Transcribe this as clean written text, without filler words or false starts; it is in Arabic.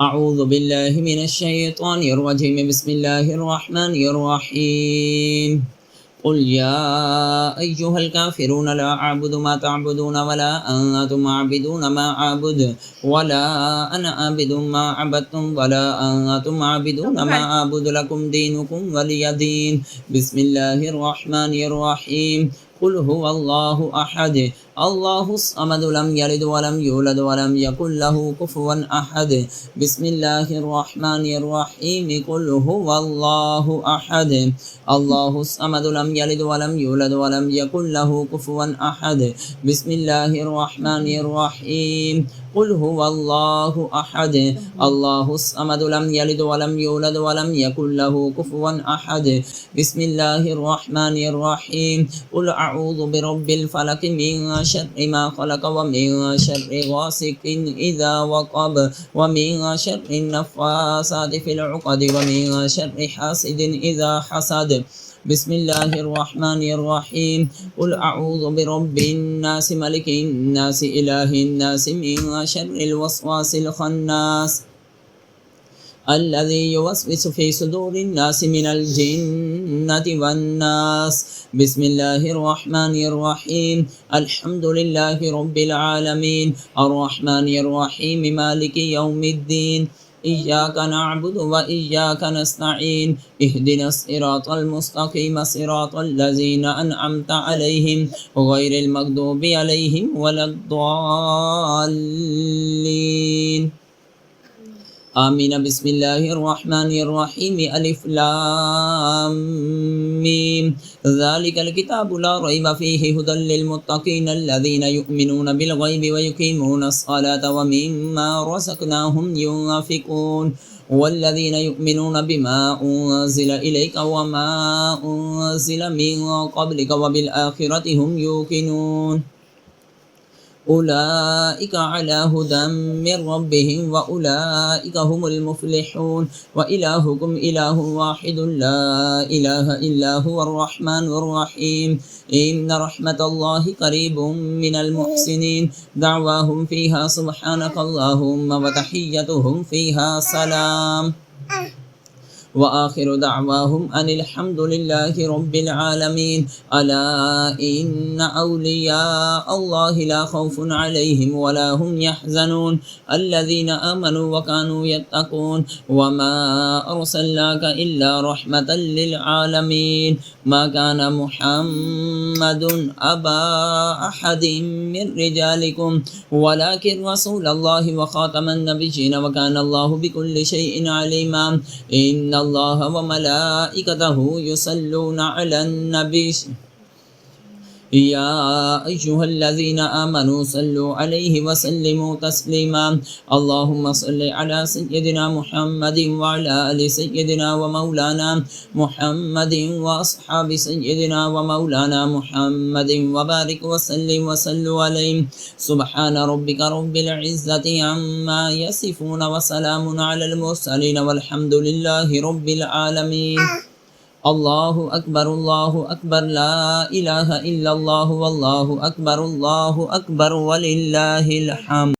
أعوذ بالله من الشيطان الرجيم. بسم الله الرحمن الرحيم. قل يا أيها الكافرون لا أعبد ما تعبدون ولا أنتم عابدون ما أعبد ولا أنا عابد ما عبدتم ولا أنتم عابدون ما أعبد لكم دينكم ولي دين. بسم الله الرحمن الرحيم. قل هو الله أحد الله الصمد لم يلد ولم يولد ولم يكن له كفوا أحد. بسم الله الرحمن الرحيم. قل هو الله أحد الله الصمد لم يلد ولم يولد ولم يكن له كفوا أحد. بسم الله الرحمن الرحيم. قل هو الله أحد الله الصمد لم يلد ولم يولد ولم يكن له كفوا أحد. بسم الله الرحمن الرحيم. قل أعوذ برب الفلق من شر ما خلق ومن شر غاسق إذا وقب ومن شر النفاثات في العقد ومن شر حاسد إذا حسد. بسم الله الرحمن الرحيم. قل أعوذ برب الناس ملك الناس إله الناس من شر الوسواس الخناس الذي يوسوس في صدور الناس من الجنة والناس. بسم الله الرحمن الرحيم. الحمد لله رب العالمين الرحمن الرحيم مالك يوم الدين إياك نعبد وإياك نستعين اهدنا الصراط المستقيم صراط الذين أنعمت عليهم غير المغضوب عليهم ولا الضالين آمين. بسم الله الرحمن الرحيم. ألف لام ميم. ذلك الكتاب لا ريب فيه هدى للمتقين الذين يؤمنون بالغيب ويقيمون الصلاة ومما رزقناهم ينفقون والذين يؤمنون بما أنزل إليك وما أنزل من قبلك وبالآخرة هم يوقنون أولئك على هدى من ربهم وأولئك هم المفلحون. وإلهكم إله واحد لا إله إلا هو الرحمن الرحيم. إن رحمة الله قريب من المحسنين دعواهم فيها سبحانك اللهم وتحيتهم فيها سلام وآخر دعواهم أن الحمد لله رب العالمين. ألا إن أولياء الله لا خوف عليهم ولا هم يحزنون الذين آمنوا وكانوا يتقون وما أرسلناك إلا رحمة للعالمين. ما كان محمد أبا أحد من رجالكم ولكن رسول الله وخاتم النبيين وكان الله بكل شيء عليما. إن الله وملائكته يصلون على النبي يا أيها الذين آمنوا صلوا عليه وسلموا تسليما. اللهم صل على سيدنا محمد وعلى آل سيدنا ومولانا محمد وأصحاب سيدنا ومولانا محمد وبارك وسلم وصلوا عليه. سبحان ربك رب العزة عما يصفون وسلام على المرسلين والحمد لله رب العالمين. الله أكبر الله أكبر لا إله إلا الله والله أكبر ولله الحمد.